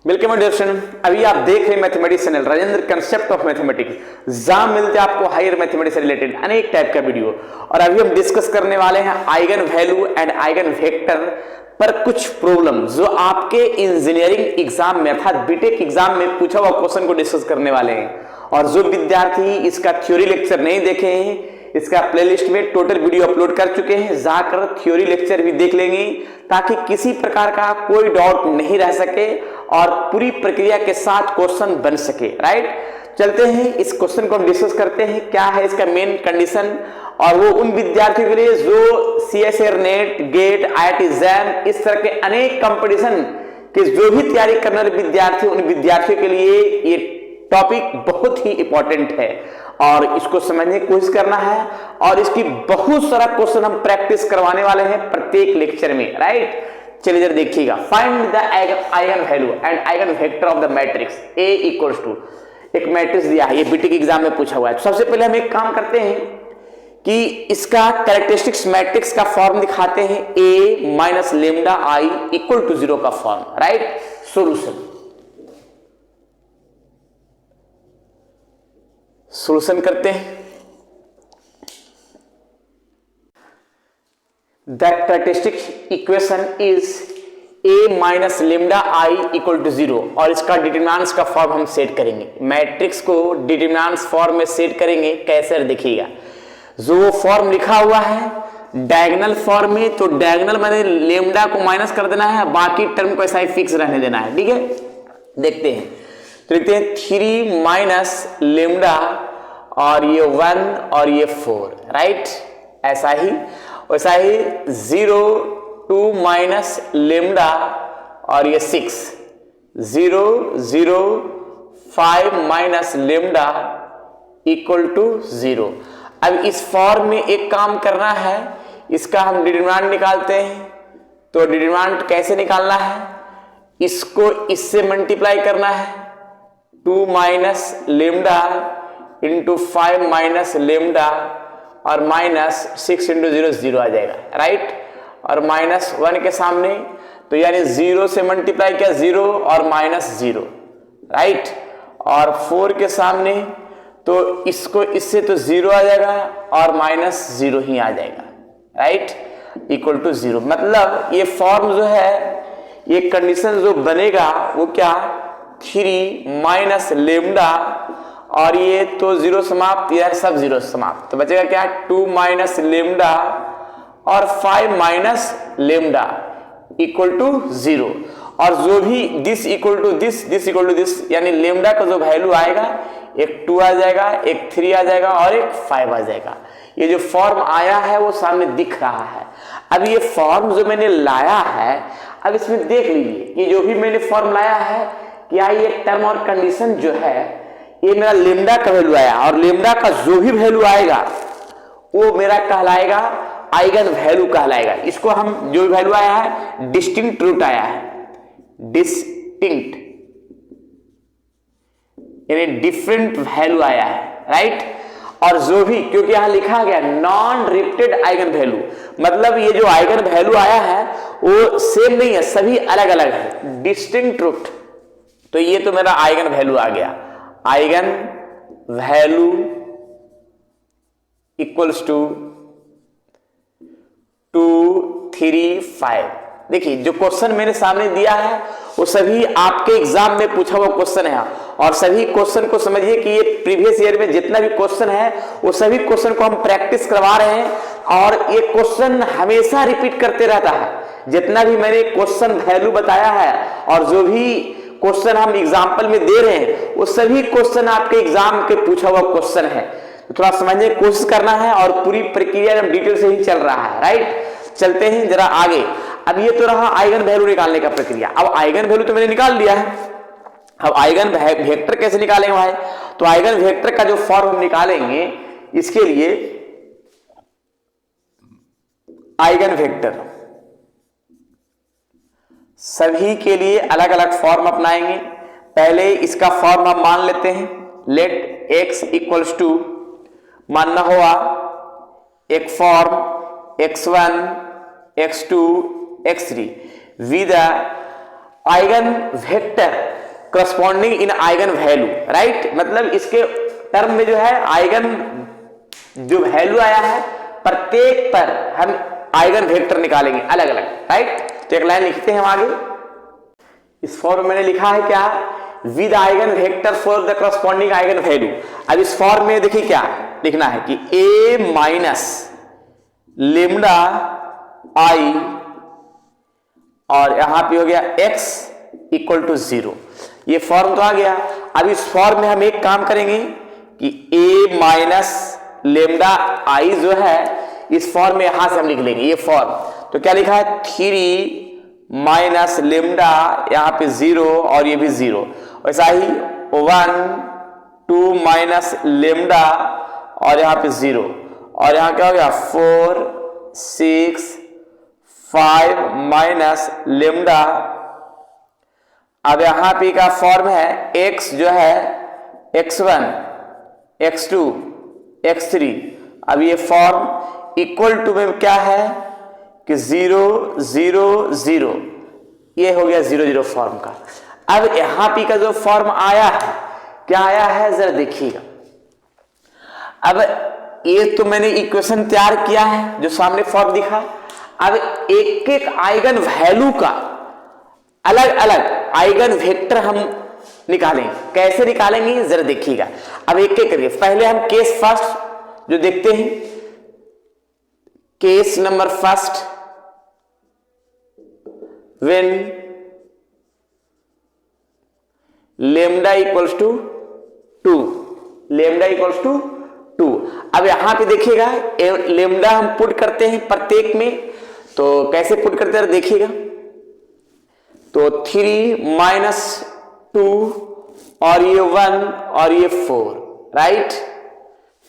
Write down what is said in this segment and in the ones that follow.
Welcome dear student. अभी आप देख रहे हैं mathematics channel Rajendra concept of mathematics. जहां मिलते हैं आपको हायर मैथमेटिक्स से रिलेटेड अनेक टाइप का वीडियो। और अभी हम डिस्कस करने वाले हैं eigen value and eigen vector पर कुछ प्रॉब्लम जो आपके इंजीनियरिंग एग्जाम में अर्थात बीटेक एग्जाम में पूछा हुआ क्वेश्चन को डिस्कस करने वाले हैं। और जो विद्यार्थी इसका थ्योरी लेक्चर नहीं देखे हैं, इसका प्लेलिस्ट में टोटल वीडियो अपलोड कर चुके हैं, जाकर थ्योरी लेक्चर भी देख लेंगे ताकि किसी प्रकार का कोई डाउट नहीं रह सके और पूरी प्रक्रिया के साथ क्वेश्चन बन सके। राइट, चलते हैं इस क्वेश्चन को हम डिस्कस करते हैं। क्या है इसका मेन कंडीशन, और वो उन विद्यार्थियों के लिए जो सीएसईआर नेट, गेट, आईआईटी जैम इस तरह के अनेक कंपटीशन के जो भी तैयारी करने वाले विद्यार्थी, उन विद्यार्थियों के लिए ये टॉपिक बहुत ही इंपॉर्टेंट है और इसको समझने की कोशिश करना है। और इसकी बहुत सारा क्वेश्चन हम प्रैक्टिस करवाने वाले हैं प्रत्येक लेक्चर में। राइट, चलिए जरा देखिएगा। Find the eigen value and eigen vector of the matrix A equals to, एक मैट्रिक्स दिया है, ये बीटेक एग्जाम में पूछा हुआ है। सबसे पहले हम एक काम करते हैं कि इसका कैरेक्टरिस्टिक्स मैट्रिक्स का फॉर्म दिखाते हैं, a minus lambda I equal to 0 का फॉर्म। राइट, सॉल्यूशन करते हैं। The characteristic equation is a minus lambda I equal to 0 और इसका डिटरमिनेंट्स का फॉर्म हम सेट करेंगे। मैट्रिक्स को डिटरमिनेंट्स फॉर्म में सेट करेंगे। कैसे देखिएगा, जो फॉर्म लिखा हुआ है डायगोनल फॉर्म में, तो डायगोनल मैंने लेमडा को माइनस कर देना है, बाकी टर्म को ऐसा ही फिक्स रहने देना है। ठीक है, देखते हैं। तो लिखते हैं 3 माइनस लेमडा और ये 1 और ये 4। राइट, ऐसा ही वैसा ही 0 2 माइनस लेमडा और ये 6, 0 0 5 माइनस लेमडा इक्वल टू 0। अब इस फॉर्म में एक काम करना है, इसका हम डिटरमिनेंट निकालते हैं। तो डिटरमिनेंट कैसे निकालना है, इसको इससे मल्टीप्लाई करना है, 2 minus lambda into 5 minus lambda और माइनस 6 इंटू 0 0 आ जाएगा। राइट, और माइनस 1 के सामने तो यानी 0 से मल्टीप्लाई किया 0 और माइनस 0। राइट, और 4 के सामने तो इसको इससे तो 0 आ जाएगा और माइनस 0 ही आ जाएगा। Right, equal to 0। मतलब ये फॉर्म जो है, ये कंडीशन जो बनेगा वो क्या, 3 माइनस लेमडा और ये तो 0 समाप्त, यार सब 0 समाप्त, तो बचेगा क्या, 2 माइनस लेमडा और 5 माइनस लेमडा इक्वल टू 0। और जो भी this equal to this, this equal to this, यानी लेमडा का जो वैल्यू आएगा, एक 2 आ जाएगा, एक 3 आ जाएगा और एक 5 आ जाएगा। ये जो फॉर्म आया है वो सामने दिख रहा है। अब ये फॉर्म जो मैंने लाया है, अब इसमें देख लीजिए, ये जो भी मैंने फॉर्म लाया है, क्या ये टर्म और कंडीशन जो है, ये मेरा लेमडा का वैल्यू आया और लेमडा का जो भी वैल्यू आएगा वो मेरा कहलाएगा आइगन वैल्यू कहलाएगा। इसको हम जो भी वैल्यू आया है, डिस्टिंक्ट रूट आया है, डिस्टिंक्ट यानी डिफरेंट वैल्यू आया है। राइट, और जो भी, क्योंकि यहां लिखा गया नॉन रिपीटेड आइगन वैल्यू, मतलब ये जो आइगन वैल्यू आया है वो सेम नहीं है, सभी अलग अलग है, डिस्टिंक्ट रूट। तो ये तो मेरा आइगन वैल्यू आ गया, आइगन वैल्यू इक्वल्स टू 2 3 5। देखिए जो क्वेश्चन मेरे सामने दिया है वो सभी आपके एग्जाम में पूछा हुआ क्वेश्चन है, और सभी क्वेश्चन को समझिए कि ये प्रीवियस ईयर में जितना भी क्वेश्चन है वो सभी क्वेश्चन को हम प्रैक्टिस करवा रहे हैं। और ये क्वेश्चन हमेशा रिपीट करते रहता है। जितना भी मैंने क्वेश्चन वैल्यू बताया है और जो भी क्वेश्चन हम एग्जाम्पल में दे रहे हैं, वो सभी क्वेश्चन आपके एग्जाम के पूछा हुआ क्वेश्चन है। तो थोड़ा समझने की कोशिश करना है और पूरी प्रक्रिया एकदम डिटेल से ही चल रहा है। राइट, चलते हैं जरा आगे। अब ये तो रहा आइगन वैल्यू निकालने का प्रक्रिया। अब आइगन वैल्यू तो मैंने निकाल लिया है, अब आइगन वेक्टर कैसे निकालेंगे भाई, तो आइगन वेक्टर का जो फॉर्म हम निकालेंगे, इसके लिए आइगन वेक्टर सभी के लिए अलग अलग फॉर्म अपनाएंगे। पहले इसका फॉर्म हम मान लेते हैं, लेट x इक्वल्स टू, मानना हुआ एक form x1 x2 x3 with eigen vector corresponding in eigen value, right. मतलब इसके टर्म में जो है आइगन जो वैल्यू आया है प्रत्येक पर हम आइगन वेक्टर निकालेंगे अलग अलग, राइट। तो एक लाइन लिखते हैं हम आगे। इस फॉर्म में मैंने लिखा है क्या, with eigen vector for the corresponding eigen value. अब इस फॉर्म में देखिए क्या लिखना है कि a माइनस लेमडा आई और यहां पे हो गया x इक्वल टू 0। ये फॉर्म तो आ गया। अब इस फॉर्म में हम एक काम करेंगे कि a माइनस लेमडा आई जो है इस फॉर्म में यहां से हम लिख लेंगे ये फॉर्म। तो क्या लिखा है, 3 माइनस लेमडा, यहां पे 0 और ये भी 0। वैसा ही 1 2 माइनस लेमडा और यहां पे 0 और यहां क्या हो गया 4 6 5 माइनस लेमडा। अब यहां पे का फॉर्म है x जो है x1 x2 x3। अब ये फॉर्म इक्वल टू में क्या है कि 0 0 0, ये हो गया 0 0 फॉर्म का। अब यहां पे का जो फॉर्म आया है क्या आया है जरा देखिएगा। अब ये तो मैंने इक्वेशन तैयार किया है जो सामने फॉर्म दिखा। अब एक एक आइगन वैल्यू का अलग अलग आइगन वेक्टर हम निकालेंगे। कैसे निकालेंगे जरा देखिएगा। अब एक एक करके पहले हम केस फर्स्ट जो देखते हैं, case number first, when lambda equals to 2, lambda equals to 2। अब यहां पे देखिएगा लेमडा हम पुट करते हैं प्रत्येक में, तो कैसे पुट करते हैं देखिएगा। तो 3 माइनस 2 और ये 1 और ये 4, राइट।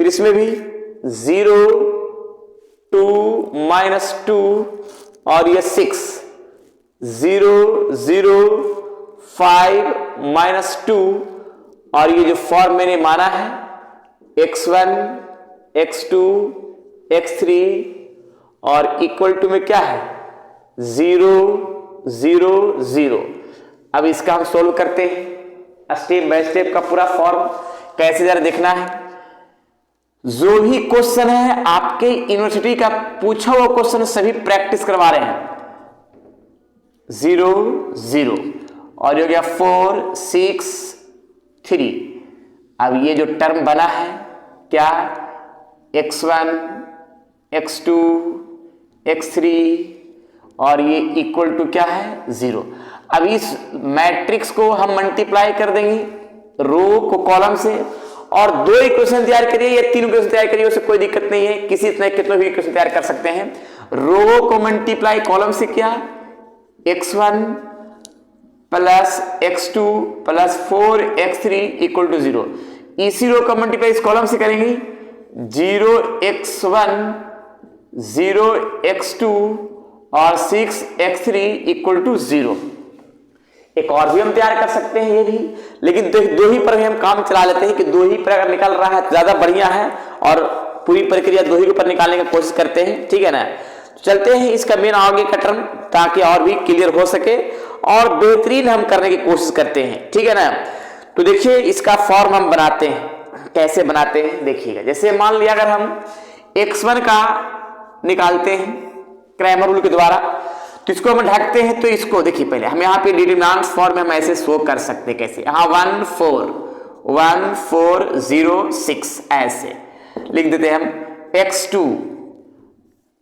फिर इसमें भी 0 2 माइनस 2 और ये 6, 0 0 5 माइनस 2 और ये जो फॉर्म मैंने माना है x1 x2 x3 और इक्वल टू में क्या है 0 0 0। अब इसका हम सोल्व करते हैं स्टेप बाय स्टेप का पूरा फॉर्म कैसे जरा देखना है। जो भी क्वेश्चन है आपके यूनिवर्सिटी का पूछा हुआ क्वेश्चन सभी प्रैक्टिस करवा रहे हैं। 0 0 और हो गया 4 6 3। अब ये जो टर्म बना है क्या x1 x2 x3 और ये इक्वल टू क्या है 0। अब इस मैट्रिक्स को हम मल्टीप्लाई कर देंगे रो को कॉलम से और 2 इक्वेशन तैयार करिए या 3 इक्वेशन तैयार करिए, उससे कोई दिक्कत नहीं है। किसी तरह कितने भी इक्वेशन तैयार कर सकते हैं। रो को मल्टीप्लाई कॉलम से किया x1 plus x2 plus 4x3 equal to 0। इसी रो का मल्टीप्लाई इस कॉलम से करेंगे 0x1 0x2 और 6x3 इक्वल टू 0। एक और भी हम तैयार कर सकते हैं ये भी, लेकिन दो ही पर भी हम काम चला लेते हैं कि 2 ही पर अगर निकल रहा है ज्यादा बढ़िया है और पूरी प्रक्रिया 2 ही के ऊपर निकालने की कोशिश करते हैं, ठीक है ना। तो चलते हैं इसका मेन आगे का टर्म ताकि और भी क्लियर हो सके और बेहतरीन हम करने की कोशिश करते हैं, ठीक है ना। तो देखिए इसका फॉर्म हम बनाते हैं, कैसे बनाते हैं देखिएगा। जैसे मान लिया अगर हम x1 का निकालते हैं क्रैमर रूल के द्वारा, तो इसको हम ढकते हैं। तो इसको देखिए पहले हम यहाँ पे डिटरमिनेंट फॉर्म में हम ऐसे शो कर सकते हैं। कैसे, यहाँ 1 4 0 6 ऐसे लिख देते हैं हम। x2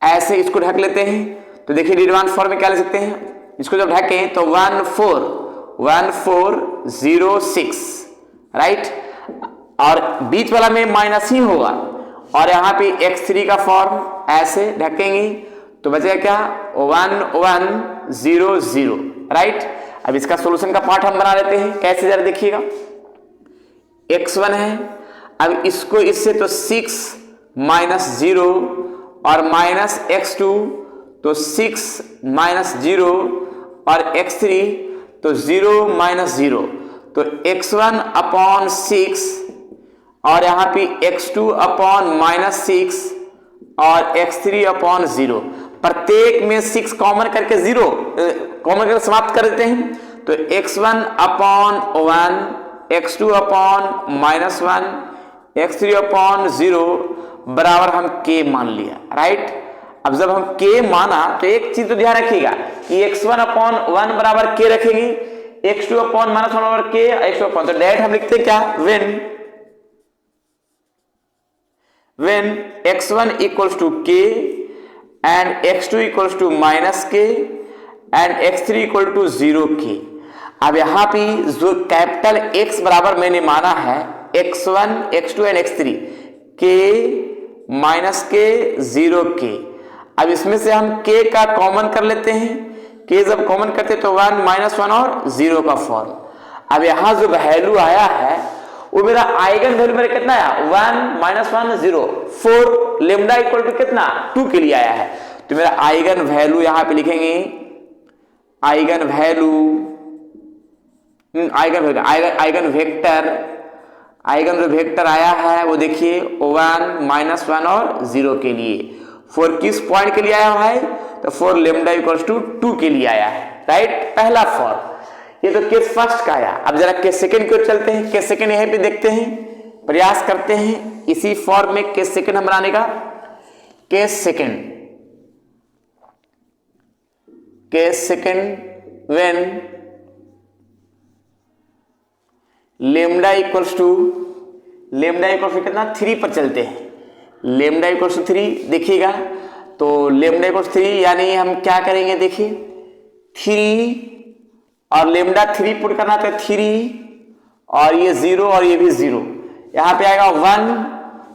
ऐसे इसको ढक लेते हैं। तो देखिए डिटरमिनेंट फॉर्म में क्या ले सकते हैं, इसको जब ढकें तो 1 4 0 6, राइट। और बीच वाला में माइनस ही होगा और यहाँ पे x3 का फॉर्म ऐसे ढकेंगे तो बचेगा क्या 1 1 0 0, राइट। अब इसका सॉल्यूशन का पार्ट हम बना लेते हैं। कैसे जरा देखिएगा, x1 है, अब इसको इससे तो 6 माइनस 0 और माइनस x2 तो 6 माइनस 0 और x3 तो 0 माइनस 0 तो x1 अपॉन 6 और यहाँ पे x2 अपॉन माइनस 6 और x3 अपॉन 0। प्रत्येक में 6 कॉमन करके 0 कॉमन करके समाप्त कर देते हैं तो x1 upon 1, x2 upon -1, x3 upon 0 बराबर हम k मान लिया, राइट। अब जब हम k माना तो एक चीज तो ध्यान रखिएगा कि x1 अपॉन 1 बराबर k रखेंगे, x2 अपॉन -1 बराबर k, x2 अपॉन, तो डायरेक्ट हम लिखते हैं क्या, when x1 equals to k and x2 equals to -k and x3 equal to 0k। अब यहां पे जो कैपिटल X बराबर मैंने माना है x1, x2 and x3, k -k 0k। अब इसमें से हम k का कॉमन कर लेते हैं, k जब कॉमन करते हैं तो 1 -1 और 0 का फॉर्म। अब यहां जो वैल्यू आया है वो मेरा आइगन वैल्यू मेरा कितना है, 1 -1 0, 4 लेमडा इक्वल टू कितना, 2 के लिए आया है। तो मेरा आइगन वैल्यू यहां पे लिखेंगे, आइगन जो वेक्टर आया है वो देखिए 1 -1 और 0 के लिए। 4 किस पॉइंट के लिए आया है, तो 4 लेमडा इक्वल टू 2 के लिए आया है, राइट। पहला फॉर्म ये तो केस फर्स्ट का आया। अब जरा केस सेकंड की ओर चलते हैं, केस सेकंड यहीं पे देखते हैं, प्रयास करते हैं इसी फॉर्म में केस सेकंड हम बनाने का। Case second when lambda equals to कितना, 3 पर चलते हैं। लेमडा इक्वल्स टू 3 देखिएगा, तो लेमडा इक्वल्स 3 यानी हम क्या करेंगे, देखिए 3 और लेमडा 3 पुट करना, तो 3 और ये 0 और ये भी 0, यहां पे आएगा 1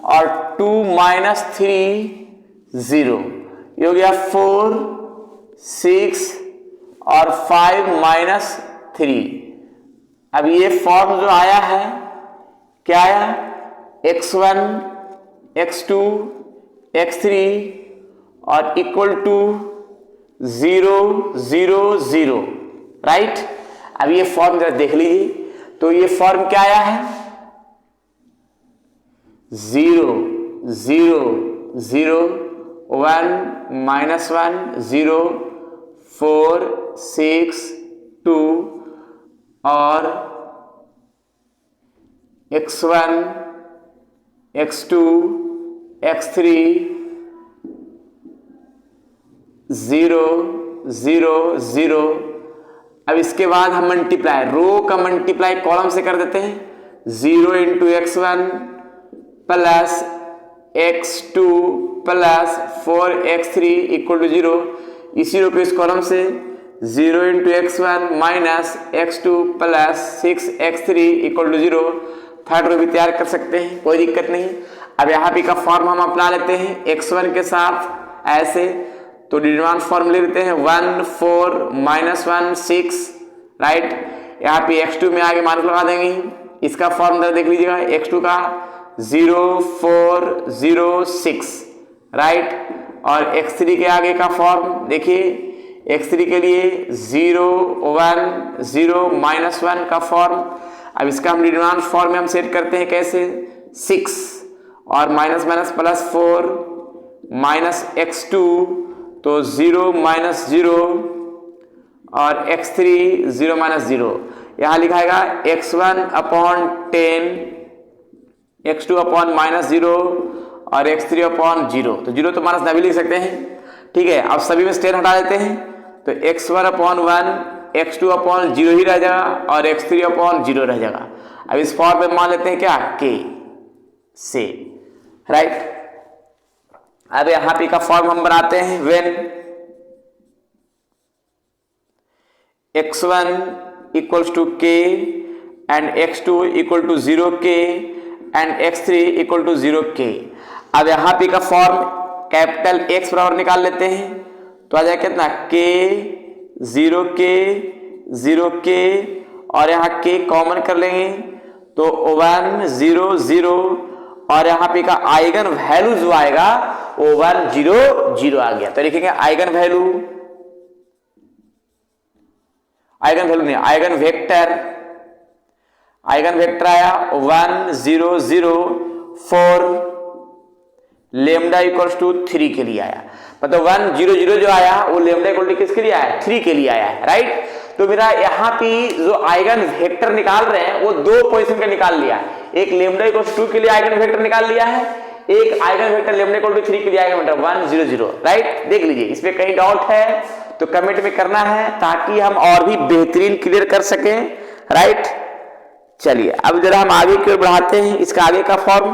और 2 -3 0, ये हो गया 4 6 और 5 -3। अब ये फॉर्म जो आया है क्या आया, x1 x2 x3 और इक्वल टू 0 0 0, राइट। अब ये फॉर्म जरा देख लीजिए, तो ये फॉर्म क्या आया है, 0 0 0 1 -1 0 4 6 2 और x1 x2 x3 0 0 0। अब इसके बाद हम मल्टीप्लाई, रो का मल्टीप्लाई कॉलम से कर देते हैं, 0 into x1 plus x2 plus 4x3 equal to 0। इसी रो पे इस कॉलम से 0 into x1 minus x2 plus 6x3 equal to 0। Third row भी तैयार कर सकते हैं, कोई दिक्कत नहीं। अब यहाँ पे का फॉर्म हम अपना लेते हैं x1 के साथ ऐसे, तो डिटरमिनेंट फॉर्म ले लेते हैं 1 4 -1 6, राइट। यहाँ पे x2 में आगे मार्क लगा देंगे, इसका फॉर्म देख लीजिएगा, x2 का 0 4 0 6, राइट। और x3 के आगे का फॉर्म देखिए, x3 के लिए 0 1 0 -1 का फॉर्म। अब इसका हम डिटरमिनेंट फॉर्म में हम सेट करते हैं कैसे, 6 और minus minus plus 4 minus x2, तो 0 -0 और x3 0 -0। यहां लिखाएगा x1 अपॉन 10, x2 अपॉन -0 और x3 अपॉन 0। तो 0 तो माइनस ना भी लिख सकते हैं, ठीक है। अब सभी में 10 हटा देते हैं, तो x1 अपॉन 1, x2 अपॉन 0 ही रह जाएगा और x3 अपॉन 0 रह जाएगा। अब इस फॉर्म में मान लेते हैं क्या, k से, राइट। अब यहां पे का फॉर्म हम बनाते हैं, when x1 equals to k and x2 equal to 0k and x3 equal to 0k। अब यहां पे का फॉर्म कैपिटल X बराबर निकाल लेते हैं, तो आ जाएगा कितना, k 0k और यहां k कॉमन कर लेंगे, तो 1 0 0 और यहां पे का आइगन वैल्यू जो आएगा वो 1 0 0 आ गया। तो लिखेंगे आइगन वैल्यू नहीं, आइगन वेक्टर आया 1 0 0 4 लेमडा इक्वल्स टू 3 के लिए आया। मतलब 1 0 0 जो आया वो लेमडा इक्वल टू किसके लिए आया, 3 के लिए आया है, राइट। तो मेरा यहाँ पे जो आइगन वेक्टर निकाल रहे हैं वो दो पोजीशन का निकाल लिया है। एक लैम्डा इक्वल टू 2 के लिए आइगन वेक्टर निकाल लिया है, एक eigen vector lambda equal to 3 के लिए आइगन वेक्टर 1 0 0। राइट, देख लीजिए, इसमें कहीं डाउट है तो कमेंट में करना है ताकि हम और भी बेहतरीन क्लियर कर सकें। राइट, चलिए अब जरा हम आगे की ओर बढ़ाते हैं इसका आगे का फॉर्म।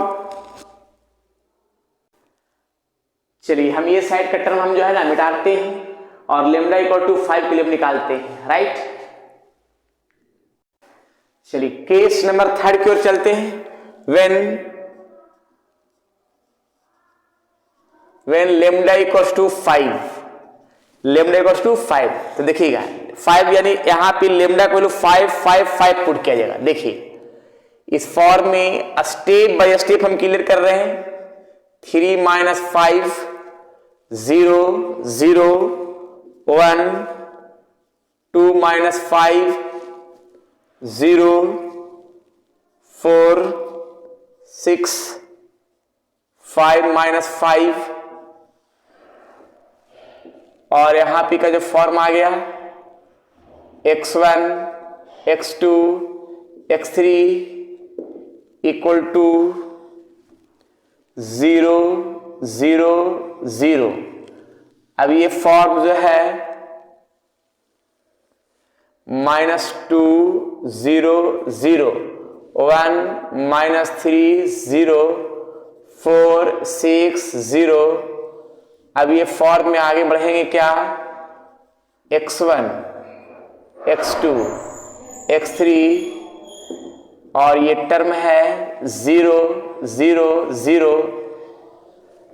चलिए हम ये साइड का टर्म हम जो है ना मिटाते हैं और लैम्डा इक्वल टू 5 के लिए निकालते हैं। राइट, चलिए केस नंबर 3 की ओर चलते हैं। When lambda equal to 5, lambda equal to 5, तो देखिएगा 5 यानी यहां पे लैम्डा को वैल्यू 5 5 5 पुट किया जाएगा। देखिए इस फॉर्म में स्टेप बाय स्टेप हम क्लियर कर रहे हैं। 3 - 5 0 0 1 2 - 5 0 4 6 5 - 5 और यहां पे का जो फॉर्म आ गया x1 x2 x3 equal to 0 0 0। अब ये फॉर्म जो है -2 0 0 1 -3 0 4 6 0। अब ये फॉर्म में आगे बढ़ेंगे क्या, x1 x2 x3 और ये टर्म है 0 0 0।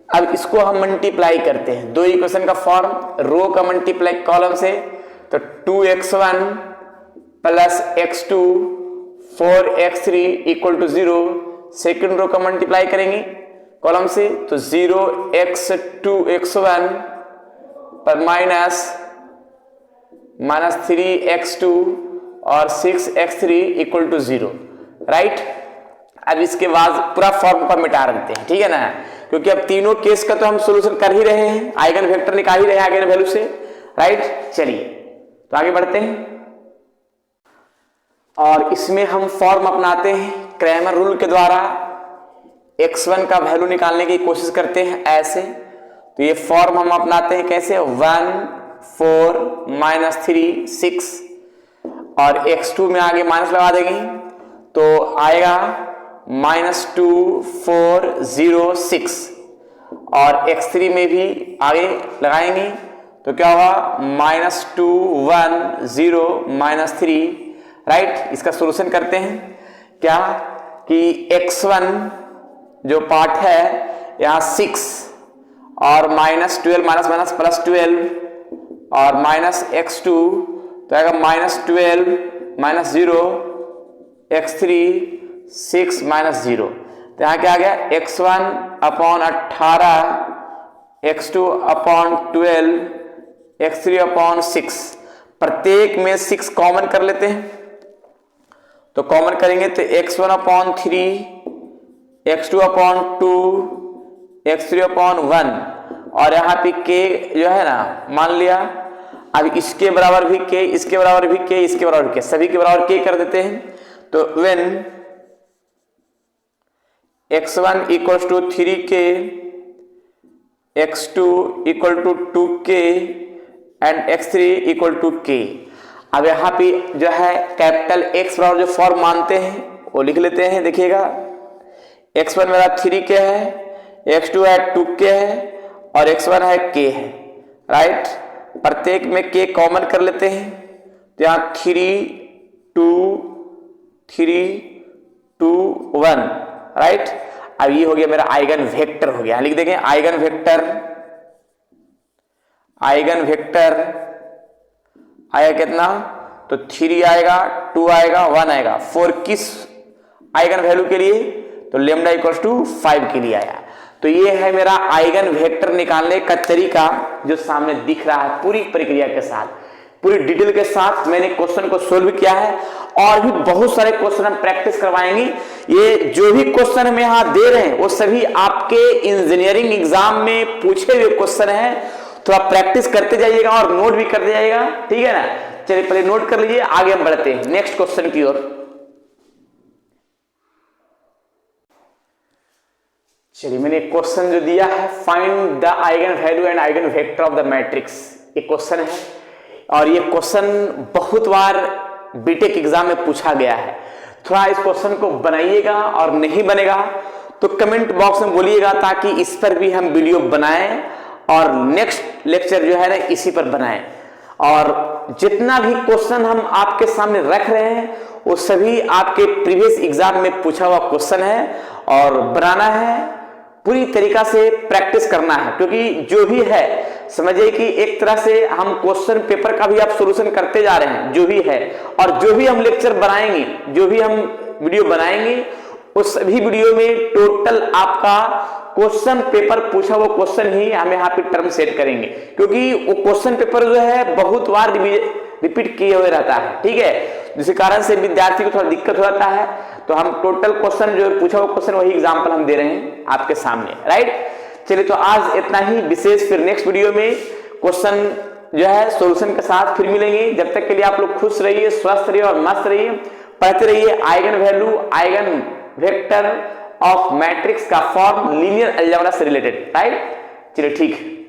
अब इसको हम मल्टीप्लाई करते हैं, दो इक्वेशन का फॉर्म, रो का मल्टीप्लाई कॉलम से, तो 2x1 plus x2 4x3 equal to 0। Second row का मल्टीप्लाई करेंगे कॉलम से, तो 0x2 x1 पर माइनस 3x2 और 6x3 इक्वल टू 0। राइट, अब इसके बाद पूरा फॉर्म पर मिटा देते हैं, ठीक है ना, क्योंकि अब तीनों केस का तो हम सोल्यूशन कर ही रहे हैं, आइगन वेक्टर निकाल ही रहे हैं आइगन वैल्यू से। राइट, चलिए तो आगे बढ़ते हैं और इसमें हम फॉर्म अपनाते हैं क्रैमर रूल के द्वारा। x1 का वैल्यू निकालने की कोशिश करते हैं ऐसे, तो ये फॉर्म हम अपनाते हैं कैसे, 1 4 -3 6 और x2 में आगे माइनस लगा देंगे तो आएगा -2 4 0 6 और x3 में भी आगे लगाएंगे तो क्या होगा -2 1 0 -3। राइट, इसका सॉल्यूशन करते हैं क्या कि x1 जो पार्ट है यहाँ 6 और -12 माइनस प्लस 12 और -x2 तो आएगा -12 -0 x3 6 -0। तो यहाँ क्या आ गया, x1 upon 18 x2 upon 12 x3 upon 6। प्रत्येक में 6 कॉमन कर लेते हैं, तो कॉमन करेंगे तो x1 upon 3 x2 upon 2 x3 upon 1 और यहाँ पे k जो है ना मान लिया। अब इसके बराबर भी k, इसके बराबर भी k, इसके बराबर भी k, सभी के बराबर k कर देते हैं। तो when x1 equal to 3k x2 equal to 2k and x3 equal to k। अब यहाँ पे जो है कैपिटल X बराबर जो फॉर्म मानते हैं वो लिख लेते हैं। देखिएगा x1 मेरा 3k है, x2 है 2k है और x1 है k है। राइट, प्रत्येक में k कॉमन कर लेते हैं तो यहाँ 3 2 3 2 1। राइट, अब ये हो गया मेरा आइगन वेक्टर हो गया। लिख देंगे आइगन वेक्टर, आइगन वेक्टर आएगा कितना, तो 3 आएगा 2 आएगा 1 आएगा। 4 किस आइगन वैल्यू के लिए, तो लैम्डा इक्वल टू 5 के लिए आया। तो ये है मेरा आइगन वेक्टर निकालने का तरीका जो सामने दिख रहा है। पूरी प्रक्रिया के साथ, पूरी डिटेल के साथ मैंने क्वेश्चन को सोल्व किया है और भी बहुत सारे क्वेश्चन हम प्रैक्टिस करवाएंगे। ये जो भी क्वेश्चन हम यहाँ दे रहे हैं वो सभी आपके इंजीनियरिंग एग्जाम में पूछे हुए क्वेश्चन हैं। थोड़ा प्रैक्टिस करते जाइएगा और नोट भी करते जाइएगा, ठीक है ना। चलिए पहले नोट कर लीजिए, आगे हम बढ़ते हैं नेक्स्ट क्वेश्चन की ओर। चलिए मैंने एक क्वेश्चन जो दिया है, find the eigen value and eigen vector of the matrix, ये क्वेश्चन है और ये क्वेश्चन बहुत बार बीटेक एग्जाम में पूछा गया है। थोड़ा इस क्वेश्चन को बनाइएगा और नहीं बनेगा तो कमेंट बॉक्स में बोलिएगा, ताकि इस पर भी हम वीडियो बनाएं और नेक्स्ट लेक्चर जो है ना इसी पर बनाएं। और जितना भी क्वेश्चन हम आपके सामने रख रहे हैं वो सभी आपके प्रीवियस एग्जाम में पूछा हुआ क्वेश्चन है और बनाना है, पूरी तरीका से प्रैक्टिस करना है, क्योंकि जो भी है समझिए कि एक तरह से हम क्वेश्चन पेपर का भी आप सॉल्यूशन करते जा रहे हैं जो भी है, और जो भी हम लेक्चर बनाएंगे, जो भी हम वीडियो बनाएंगे उस सभी वीडियो में टोटल आपका क्वेश्चन पेपर पूछा वो क्वेश्चन ही हम यहाँ पे टर्म सेट करेंगे, क्योंकि वो क्वेश्चन पेपर जो है बहुत बार रिपीट किए हुए रहता है, ठीक है, जिस कारण से विद्यार्थी को थोड़ा दिक्कत हो जाता है। तो हम टोटल क्वेश्चन जो पूछा वो क्वेश्चन वही एग्जाम्पल हम दे रहे हैं आपके सामने, राइट। चलिए तो आज इतना ही विशेष, फिर नेक्स्ट वीडियो में क्वेश्चन जो है सॉल्यूशन के साथ फिर मिलेंगे। जब तक के लिए आप लोग खुश रहिए, स्वस्थ रहिए और मस्त रहिए, पढ़ते रहिए eigen value, eigen vector of matrix का फॉर्म लीनियर अलजेब्रा से रिलेटेड, राइट। चलिए ठीक।